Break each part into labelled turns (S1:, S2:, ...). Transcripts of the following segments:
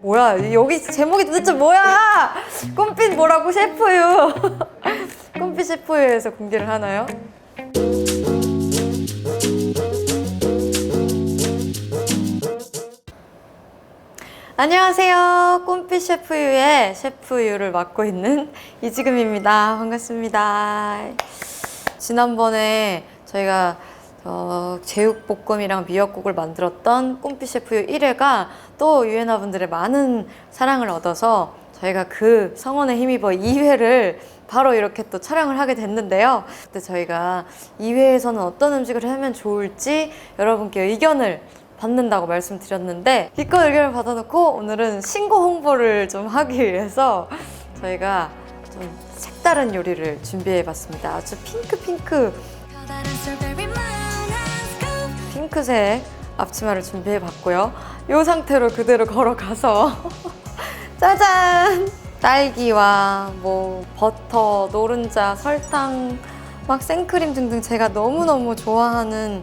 S1: 뭐야 여기 제목이 도대체 뭐야? 꿈빛 뭐라고 셰프유. 꿈빛 셰프유에서 공개를 하나요? 안녕하세요. 꿈빛 셰프유의 셰프유를 맡고 있는 이지금입니다. 반갑습니다. 지난번에 저희가 제육볶음이랑 미역국을 만들었던 꿈빛 셰프유 1회가 또 유엔아분들의 많은 사랑을 얻어서 저희가 그 성원에 힘입어 2회를 바로 이렇게 또 촬영을 하게 됐는데요. 근데 저희가 2회에서는 어떤 음식을 하면 좋을지 여러분께 의견을 받는다고 말씀드렸는데 기껏 의견을 받아놓고 오늘은 신고 홍보를 좀 하기 위해서 저희가 좀 색다른 요리를 준비해봤습니다. 아주 핑크색 앞치마를 준비해봤고요. 이 상태로 그대로 걸어가서 짜잔! 딸기와 뭐 버터, 노른자, 설탕, 막 생크림 등등 제가 너무너무 좋아하는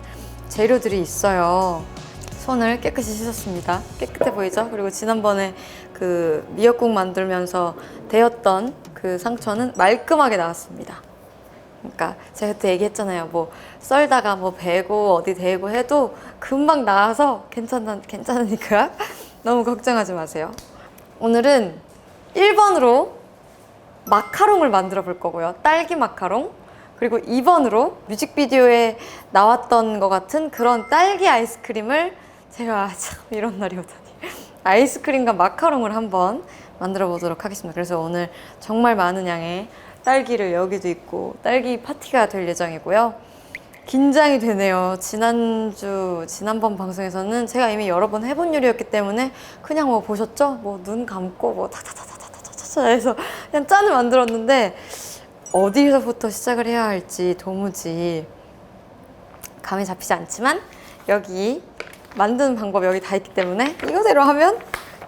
S1: 재료들이 있어요. 손을 깨끗이 씻었습니다. 깨끗해 보이죠? 그리고 지난번에 그 미역국 만들면서 데였던 그 상처는 말끔하게 나왔습니다. 그러니까 제가 그때 얘기했잖아요. 뭐 썰다가 뭐 베고 어디 대고 해도 금방 나와서 괜찮으니까 너무 걱정하지 마세요. 오늘은 1번으로 마카롱을 만들어 볼 거고요. 딸기 마카롱. 그리고 2번으로 뮤직비디오에 나왔던 것 같은 그런 딸기 아이스크림을 제가 참 이런 날이 오다니 아이스크림과 마카롱을 한번 만들어 보도록 하겠습니다. 그래서 오늘 정말 많은 양의 딸기를 여기도 있고 딸기 파티가 될 예정이고요. 긴장이 되네요. 지난번 방송에서는 제가 이미 여러 번 해본 요리였기 때문에 그냥 뭐 보셨죠? 뭐 눈 감고 뭐 타타타타타타타 해서 그냥 짠을 만들었는데 어디서부터 시작을 해야 할지 도무지 감이 잡히지 않지만 여기 만드는 방법 여기 다 있기 때문에 이거대로 하면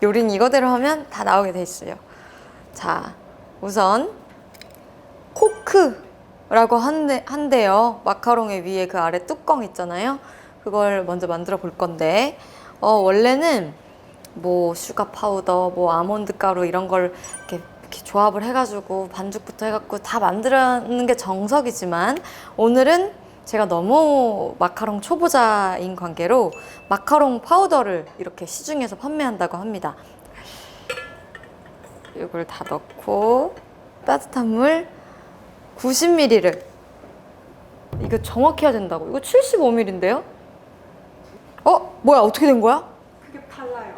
S1: 요리는 이거대로 하면 다 나오게 돼 있어요. 자, 우선 코크라고 한대요. 마카롱의 위에 그 아래 뚜껑 있잖아요. 그걸 먼저 만들어 볼 건데 원래는 뭐 슈가 파우더, 뭐 아몬드 가루 이런 걸 이렇게 조합을 해가지고 반죽부터 해갖고 다 만드는 게 정석이지만 오늘은 제가 너무 마카롱 초보자인 관계로 마카롱 파우더를 이렇게 시중에서 판매한다고 합니다. 이걸 다 넣고 따뜻한 물 90ml를 이거 정확히 해야 된다고. 이거 75ml인데요? 뭐야 어떻게 된 거야?
S2: 그게 달라요.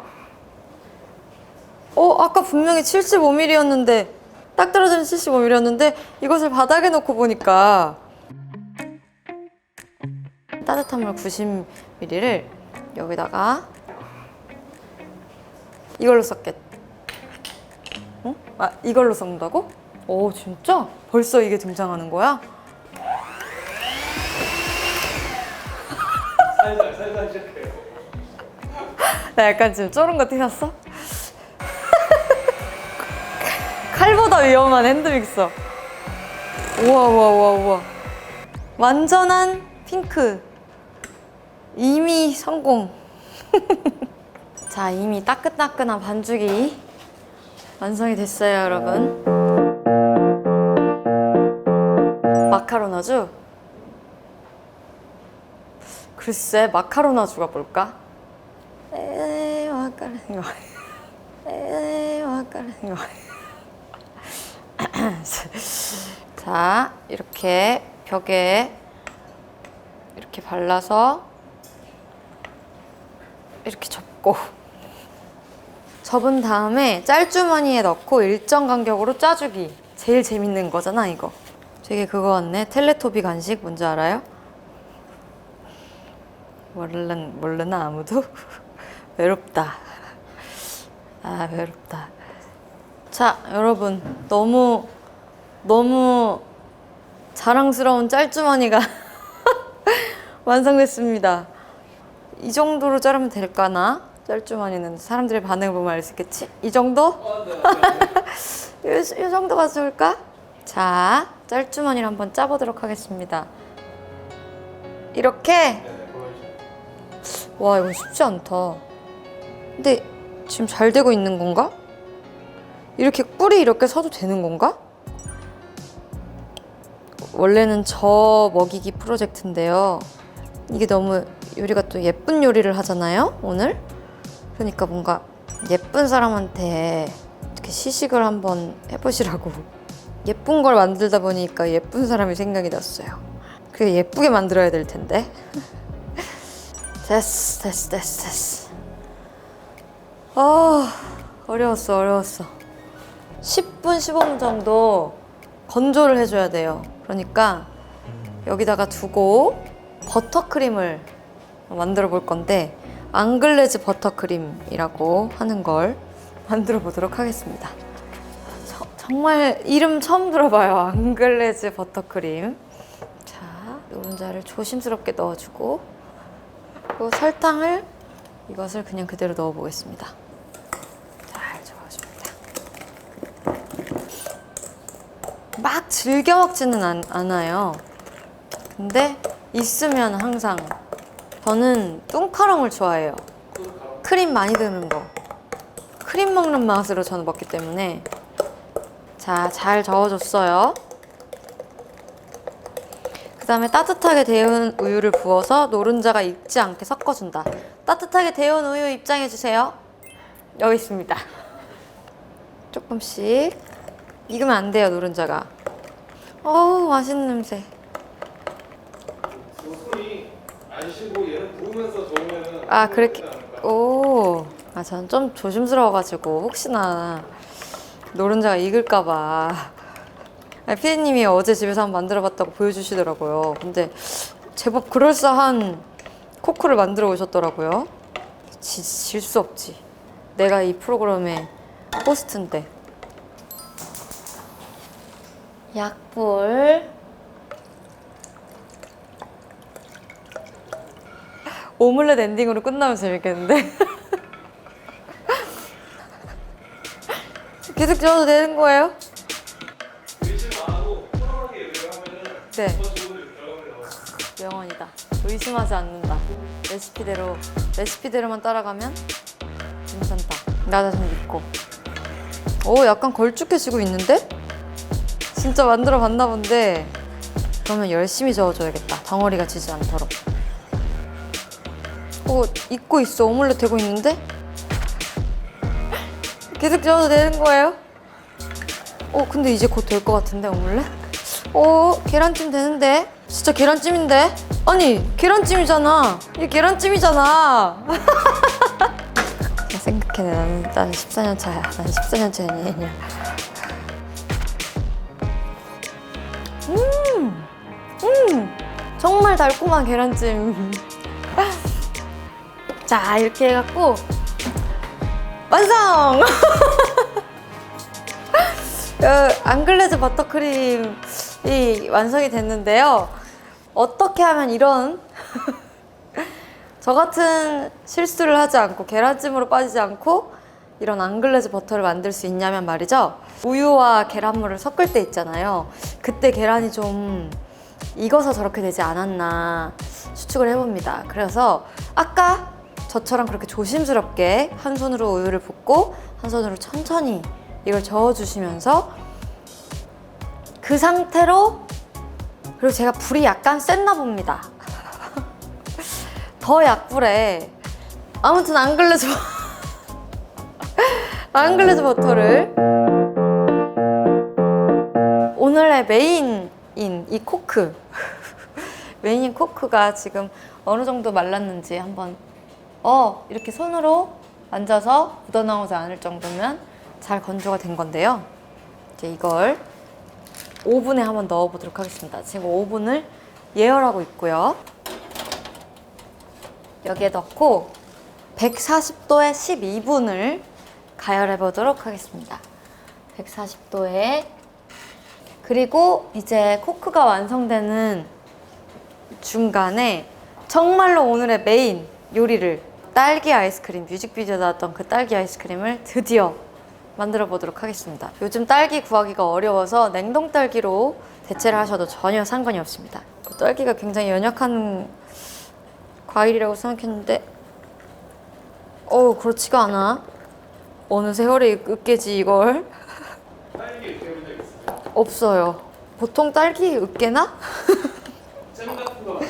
S1: 아까 분명히 75ml였는데 딱 떨어지는 75ml였는데 이것을 바닥에 놓고 보니까 따뜻한 물 90ml를 여기다가 이걸로 섞겠다. 어? 이걸로 섞는다고? 오 진짜? 벌써 이게 등장하는 거야?
S2: 살살 시작해요.
S1: 나 약간 지금 쫄은 거 티났어? 칼보다 위험한 핸드믹서. 우와. 완전한 핑크. 이미 성공. 자, 이미 따끈따끈한 반죽이 완성이 됐어요, 여러분. 마카로나주? 글쎄, 마카로나주가 뭘까? 마카로나. 자, 이렇게 벽에 이렇게 발라서 이렇게 접고 접은 다음에 짤주머니에 넣고 일정 간격으로 짜주기. 제일 재밌는 거잖아 이거. 되게 그거 같네. 텔레토비 간식 뭔지 알아요? 모르나 아무도? 외롭다. 외롭다. 자, 여러분 너무 자랑스러운 짤주머니가 완성됐습니다. 이 정도로 자르면 될까나? 짤주머니는 사람들의 반응을 보면 알 수 있겠지? 이 정도? 네. 이 정도가 좋을까? 자, 짤주머니를 한번 짜보도록 하겠습니다. 이렇게? 와, 이거 쉽지 않다. 근데 지금 잘 되고 있는 건가? 이렇게 뿔이 이렇게 서도 되는 건가? 원래는 저 먹이기 프로젝트인데요. 이게 너무 요리가 또 예쁜 요리를 하잖아요, 오늘? 그러니까 뭔가 예쁜 사람한테 이렇게 시식을 한번 해보시라고. 예쁜 걸 만들다 보니까 예쁜 사람이 생각이 났어요. 그게 예쁘게 만들어야 될 텐데. 됐어. 어려웠어. 10분, 15분 정도 건조를 해줘야 돼요. 그러니까 여기다가 두고 버터크림을 만들어 볼 건데 앙글레즈 버터크림이라고 하는 걸 만들어 보도록 하겠습니다. 정말 이름 처음 들어봐요. 앙글레즈 버터크림. 자, 노른자를 조심스럽게 넣어주고 그리고 설탕을 이것을 그냥 그대로 넣어 보겠습니다. 잘 저어줍니다. 막 즐겨 먹지는 않아요. 근데 있으면 항상 저는 뚱카롱을 좋아해요. 크림 많이 드는 거. 크림 먹는 맛으로 저는 먹기 때문에. 자, 잘 저어줬어요. 그 다음에 따뜻하게 데운 우유를 부어서 노른자가 익지 않게 섞어준다. 따뜻하게 데운 우유 입장해주세요. 여기 있습니다. 조금씩. 익으면 안 돼요, 노른자가. 어우, 맛있는 냄새.
S2: 손이 안 쉬고 얘는 부으면서 저으면은
S1: 아, 그렇게. 오. 아, 저는 좀 조심스러워가지고 혹시나 노른자가 익을까봐. 피디님이 어제 집에서 한번 만들어봤다고 보여주시더라고요. 근데 제법 그럴싸한 코크를 만들어 오셨더라고요. 질 수 없지. 내가 이 프로그램의 호스트인데. 약불. 오믈렛 엔딩으로 끝나면 재밌겠는데? 계속 저어도 되는 거예요?
S2: 의심 안 하고 편하게 요리를 하면은
S1: 네.
S2: 더 좋은 결과물이 나와요.
S1: 명언이다. 의심하지 않는다. 레시피대로만 따라가면 괜찮다. 나 자신 믿고. 오, 약간 걸쭉해지고 있는데? 진짜 만들어 봤나 본데. 그러면 열심히 저어줘야겠다. 덩어리가 지지 않도록. 오, 익고 있어. 오믈렛 되고 있는데? 계속 저어도 되는 거예요? 근데 이제 곧 될 것 같은데, 오믈렛? 계란찜 되는데? 진짜 계란찜인데? 아니, 계란찜이잖아. 이게 계란찜이잖아. 생각해, 난 14년 차야. 난 14년 차냐. 정말 달콤한 계란찜. 자, 이렇게 해갖고 완성! 앙글레즈 버터크림이 완성이 됐는데요. 어떻게 하면 이런 저 같은 실수를 하지 않고 계란찜으로 빠지지 않고 이런 앙글레즈 버터를 만들 수 있냐면 말이죠. 우유와 계란물을 섞을 때 있잖아요. 그때 계란이 좀 익어서 저렇게 되지 않았나 추측을 해봅니다. 그래서 아까 저처럼 그렇게 조심스럽게 한 손으로 우유를 붓고 한 손으로 천천히 이걸 저어주시면서 그 상태로, 그리고 제가 불이 약간 셌나 봅니다. 더 약불에. 아무튼 앙글레즈 버터를 오늘의 메인인 이 코크 메인인 코크가 지금 어느 정도 말랐는지 한번 이렇게 손으로 만져서 묻어나오지 않을 정도면 잘 건조가 된 건데요. 이제 이걸 오븐에 한번 넣어보도록 하겠습니다. 지금 오븐을 예열하고 있고요. 여기에 넣고 140도에 12분을 가열해 보도록 하겠습니다. 140도에. 그리고 이제 코크가 완성되는 중간에 정말로 오늘의 메인 요리를, 딸기 아이스크림, 뮤직비디오 나왔던 그 딸기 아이스크림을 드디어 만들어 보도록 하겠습니다. 요즘 딸기 구하기가 어려워서 냉동 딸기로 대체를 하셔도 전혀 상관이 없습니다. 딸기가 굉장히 연약한 과일이라고 생각했는데 그렇지가 않아. 어느 세월에 으깨지 이걸.
S2: 딸기 이렇게 해본 적 있어요?
S1: 없어요. 보통 딸기 으깨나?
S2: 잼 같은 거 많이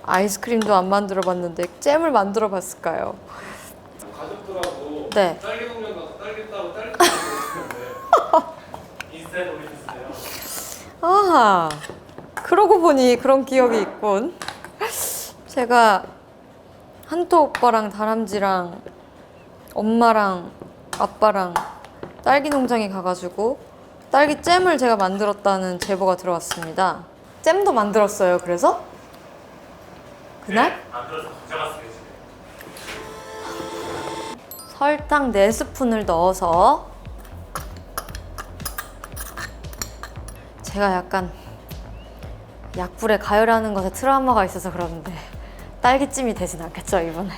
S1: 아이스크림도 안 만들어 봤는데 잼을 만들어 봤을까요?
S2: 가족들하고
S1: 네.
S2: 딸기 농장 가서 딸기 따고 딸기 따고 인스타에 올리셨어요.
S1: 아, 그러고 보니 그런 기억이 있군. 제가 한토 오빠랑 다람쥐랑 엄마랑 아빠랑 딸기 농장에 가가지고 딸기 잼을 제가 만들었다는 제보가 들어왔습니다. 잼도 만들었어요, 그래서? 그날?
S2: 만들어서 가져갔어요 지금.
S1: 설탕 4스푼을 넣어서 제가 약간 약불에 가열하는 것에 트라우마가 있어서 그러는데 딸기찜이 되진 않겠죠, 이번에.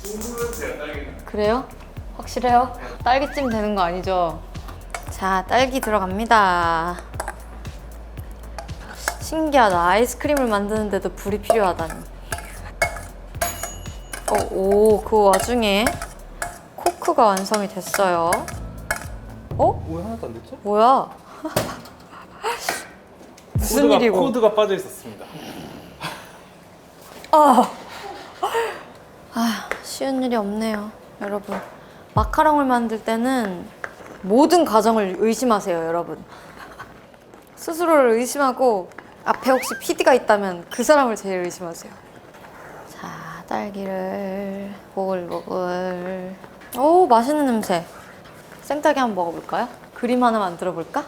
S2: 중국은 제가 딸기는
S1: 그래요? 확실해요? 딸기찜 되는 거 아니죠? 자, 딸기 들어갑니다. 신기하다. 아이스크림을 만드는데도 불이 필요하다니. 오, 그 와중에 코크가 완성이 됐어요. 어?
S2: 왜 하나도 안 됐죠?
S1: 뭐야? 무슨 일이고?
S2: 코드가 빠져 있었습니다.
S1: 쉬운 일이 없네요, 여러분. 마카롱을 만들 때는 모든 과정을 의심하세요, 여러분. 스스로를 의심하고 앞에 혹시 PD가 있다면 그 사람을 제일 의심하세요. 자, 딸기를 보글보글. 오, 맛있는 냄새. 생딸기 한번 먹어볼까요? 그림 하나 만들어 볼까?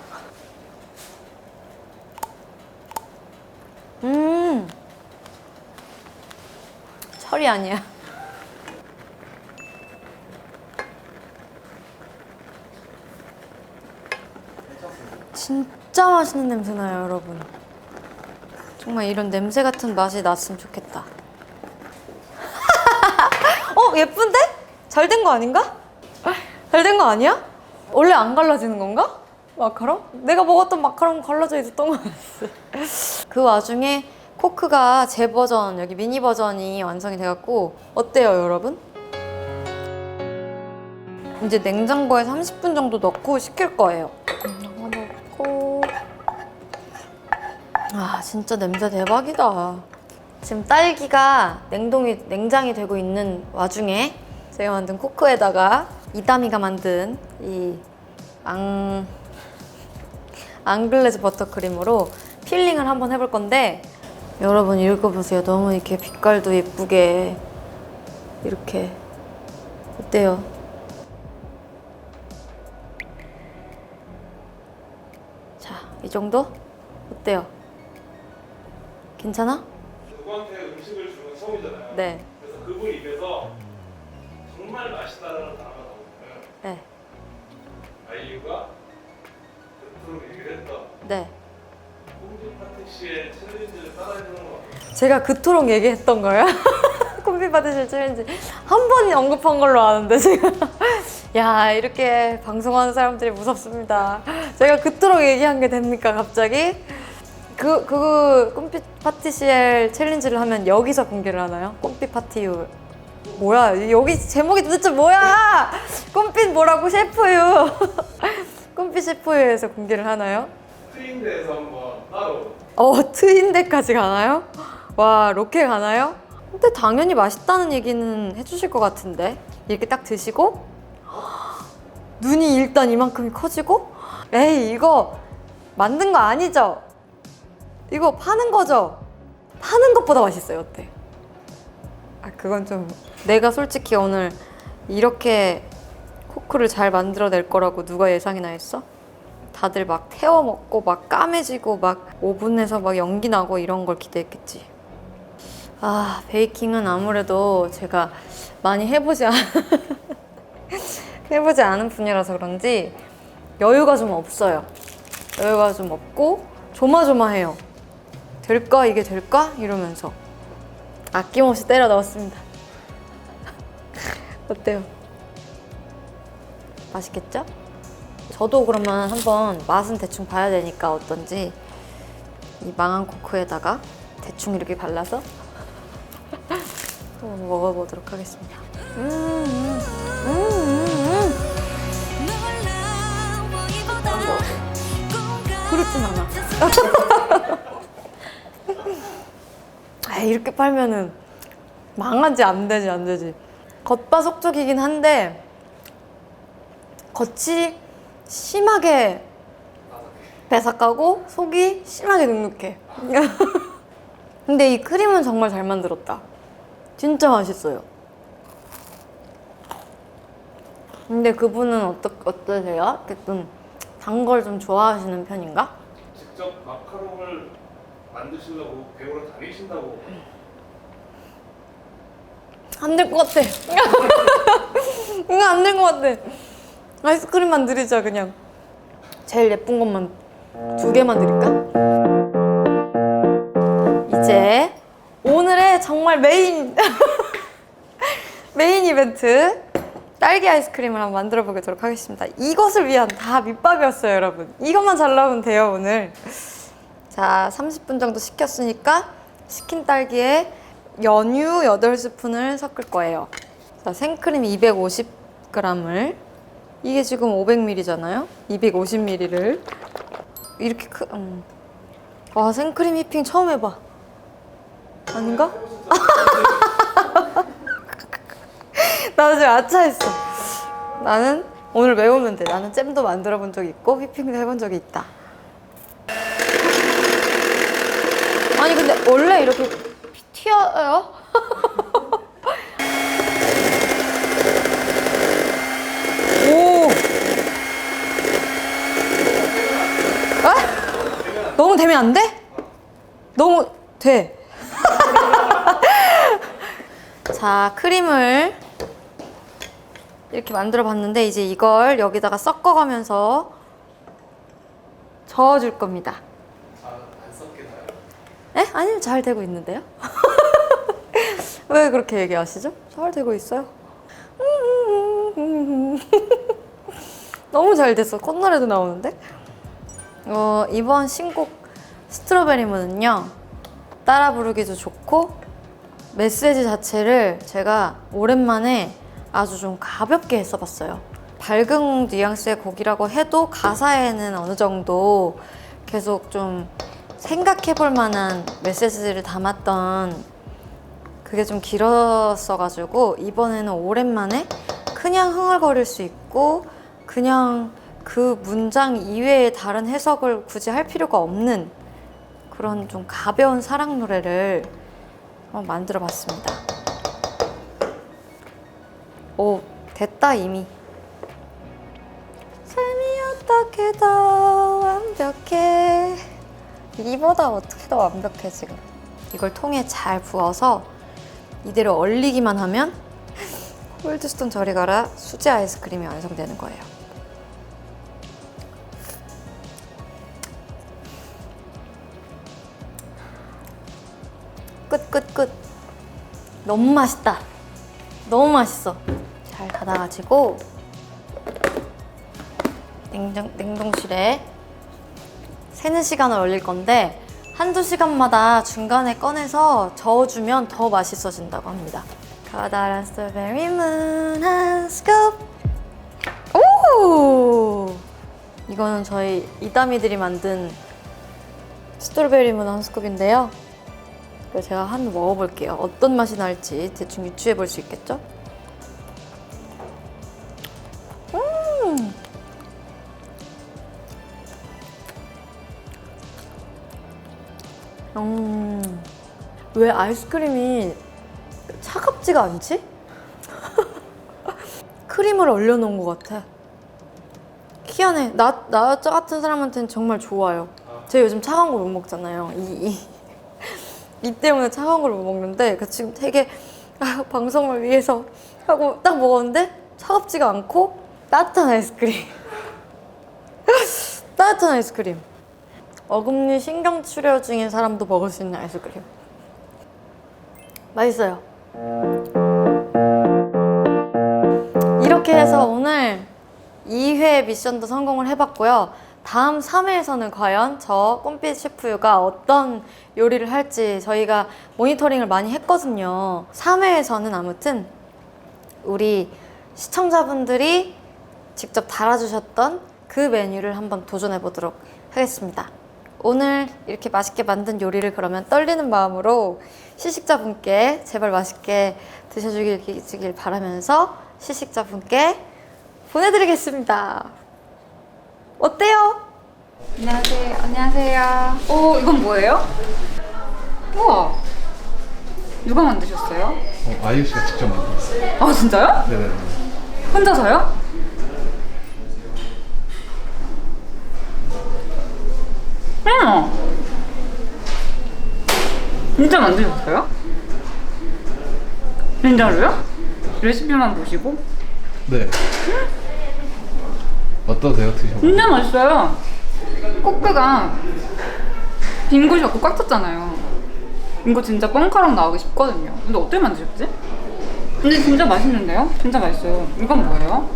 S1: 철이 아니야. 진짜 맛있는 냄새 나요, 여러분. 정말 이런 냄새 같은 맛이 났으면 좋겠다. 예쁜데? 잘 된 거 아닌가? 잘 된 거 아니야? 원래 안 갈라지는 건가? 마카롱? 내가 먹었던 마카롱 갈라져 있었던 거 같았어. 그 와중에 코크가 제 버전, 여기 미니 버전이 완성이 돼갖고 어때요, 여러분? 이제 냉장고에 30분 정도 넣고 식힐 거예요. 넣고. 아, 진짜 냄새 대박이다. 지금 딸기가 냉장이 되고 있는 와중에 제가 만든 코크에다가 이다미가 만든 이 앙글레즈 버터크림으로 필링을 한번 해볼 건데, 여러분 읽어보세요. 너무 이렇게 빛깔도 예쁘게 이렇게. 어때요? 자, 이 정도? 어때요? 괜찮아?
S2: 누구한테 음식을 주는 건 처음이잖아요.
S1: 네.
S2: 그래서 그분 입에서 정말 맛있다는 단어가 나오면
S1: 네.
S2: 아이유가 그토록 얘기를 했던
S1: 네.
S2: 홈즈 파티시의 챌린지를 따라해주는 것 같아요.
S1: 제가 그토록 얘기했던 거예요? 콤비 받으실 챌린지 한 번 언급한 걸로 아는데 제가. 야, 이렇게 방송하는 사람들이 무섭습니다. 제가 그토록 얘기한 게 됩니까, 갑자기? 그 꿈빛 파티시엘 챌린지를 하면 여기서 공개를 하나요? 꿈빛 파티유. 뭐야, 여기 제목이 도대체 뭐야? 꿈빛 뭐라고? 셰프유. 꿈빛 셰프유에서 공개를 하나요?
S2: 트윈드에서 한번 따로
S1: 트윈데까지 가나요? 와, 로케 가나요? 근데 당연히 맛있다는 얘기는 해주실 것 같은데. 이렇게 딱 드시고 눈이 일단 이만큼이 커지고, 에이, 이거 만든 거 아니죠? 이거 파는 거죠? 파는 것보다 맛있어요. 어때? 그건 좀, 내가 솔직히 오늘 이렇게 코크를 잘 만들어낼 거라고 누가 예상이나 했어? 다들 막 태워 먹고 막 까매지고 막 오븐에서 막 연기 나고 이런 걸 기대했겠지. 베이킹은 아무래도 제가 많이 해보지 않은 분이라서 그런지 여유가 좀 없어요. 여유가 좀 없고 조마조마해요. 될까? 이게 될까? 이러면서 아낌없이 때려 넣었습니다. 어때요? 맛있겠죠? 저도 그러면 한번 맛은 대충 봐야 되니까 어떤지 이 망한 코크에다가 대충 이렇게 발라서 한번 먹어보도록 하겠습니다. 그렇진 않아. 아, 이렇게 팔면은 망하지. 안 되지. 겉바속촉이긴 한데 겉이 심하게 바삭하고 속이 심하게 눅눅해. 근데 이 크림은 정말 잘 만들었다. 진짜 맛있어요. 근데 그분은 어떠세요? 좀 단 걸 좀 좋아하시는 편인가?
S2: 직접 마카롱을 만드시려고 배우러 다니신다고.
S1: 안 될 것 같아. 이거 안 될 것 같아. 아이스크림만 드리자 그냥. 제일 예쁜 것만 2개만 드릴까? 이제 오늘의 정말 메인 이벤트 딸기 아이스크림을 한번 만들어 보도록 하겠습니다. 이것을 위한 다 밑밥이었어요, 여러분. 이것만 잘 나오면 돼요, 오늘. 자, 30분 정도 식혔으니까 식힌 딸기에 연유 8스푼을 섞을 거예요. 자, 생크림 250g을, 이게 지금 500ml잖아요. 250ml를 이렇게 와, 생크림 휘핑 처음 해봐. 아닌가? 나도 지금 아차했어. 나는 오늘 외우면 돼. 나는 잼도 만들어 본 적이 있고 휘핑도 해본 적이 있다. 아니 근데 원래 이렇게 튀어요? 오. 에? 너무 되면 안 돼? 너무 돼. 자, 크림을 이렇게 만들어 봤는데 이제 이걸 여기다가 섞어가면서 저어줄 겁니다.
S2: 안 섞이나요?
S1: 에? 아니요, 잘 되고 있는데요? 왜 그렇게 얘기하시죠? 잘 되고 있어요. 너무 잘 됐어. 콧노래도 나오는데? 이번 신곡 스트로베리문은요, 따라 부르기도 좋고 메시지 자체를 제가 오랜만에 아주 좀 가볍게 써봤어요. 밝은 뉘앙스의 곡이라고 해도 가사에는 어느 정도 계속 좀 생각해볼 만한 메시지를 담았던, 그게 좀 길었어가지고 이번에는 오랜만에 그냥 흥얼거릴 수 있고 그냥 그 문장 이외에 다른 해석을 굳이 할 필요가 없는 그런 좀 가벼운 사랑 노래를 한번 만들어 봤습니다. 오, 됐다 이미. 삶이 어떻게 더 완벽해. 이보다 어떻게 더 완벽해 지금. 이걸 통에 잘 부어서 이대로 얼리기만 하면 콜드스톤 저리 가라 수제 아이스크림이 완성되는 거예요. 끝. 너무 맛있다. 너무 맛있어. 잘 닫아가지고 냉동실에 3-4시간을 얼릴 건데 한두 시간마다 중간에 꺼내서 저어주면 더 맛있어진다고 합니다. 커다란 스트로베리문 한 스쿱. 오! 이거는 저희 이다미들이 만든 스트로베리문 한 스쿱인데요. 제가 한번 먹어볼게요. 어떤 맛이 날지 대충 유추해 볼 수 있겠죠? 왜 아이스크림이 차갑지가 않지? 크림을 얼려놓은 것 같아. 희한해. 나 같은 사람한테는 정말 좋아요. 제가 요즘 차가운 걸 못 먹잖아요. 이 때문에 차가운 걸 못 먹는데 지금 되게 방송을 위해서 하고 딱 먹었는데 차갑지가 않고 따뜻한 아이스크림. 따뜻한 아이스크림. 어금니 신경출혈 중인 사람도 먹을 수 있는 아이스크림. 맛있어요. 이렇게 해서 오늘 2회 미션도 성공을 해봤고요. 다음 3회에서는 과연 저 꼼빛 셰프가 어떤 요리를 할지 저희가 모니터링을 많이 했거든요. 3회에서는 아무튼 우리 시청자분들이 직접 달아주셨던 그 메뉴를 한번 도전해 보도록 하겠습니다. 오늘 이렇게 맛있게 만든 요리를 그러면 떨리는 마음으로 시식자분께 제발 맛있게 드셔주길 바라면서 시식자분께 보내드리겠습니다. 어때요?
S3: 안녕하세요. 안녕하세요. 오, 이건 뭐예요? 우와. 누가 만드셨어요?
S4: 아이유 씨가 직접 만들었어요.
S3: 아, 진짜요?
S4: 네네.
S3: 혼자서요? 진짜 만드셨어요? 진짜로요? 레시피만 보시고?
S4: 네. 어떠세요? 드셔보세요.
S3: 진짜 맛있어요. 코크가 빈 곳이 없고 꽉 찼잖아요. 이거 진짜 뻥카랑 나오기 쉽거든요. 근데 어떻게 만드셨지? 근데 진짜 맛있는데요? 진짜 맛있어요. 이건 뭐예요?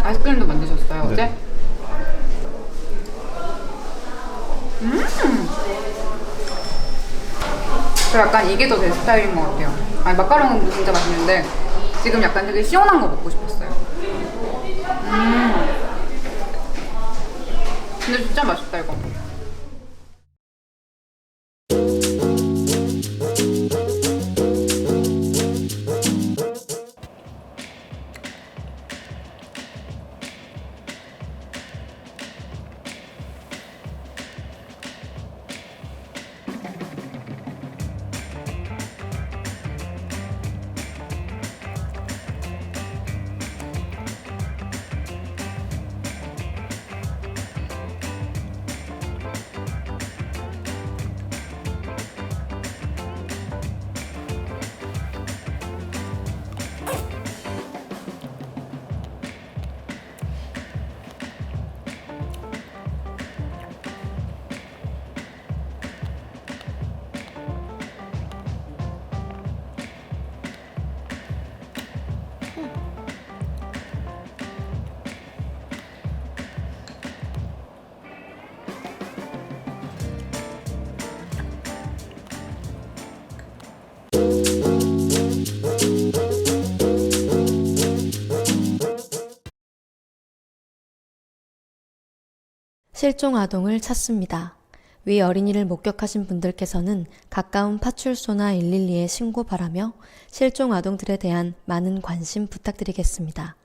S3: 아이스크림도 만드셨어요, 어제?
S4: 네.
S3: 저 약간 이게 더 제 스타일인 것 같아요. 아니, 마카롱은 진짜 맛있는데 지금 약간 되게 시원한 거 먹고 싶었어요. 근데 진짜 맛있다, 이거.
S1: 실종 아동을 찾습니다. 위 어린이를 목격하신 분들께서는 가까운 파출소나 112에 신고 바라며 실종 아동들에 대한 많은 관심 부탁드리겠습니다.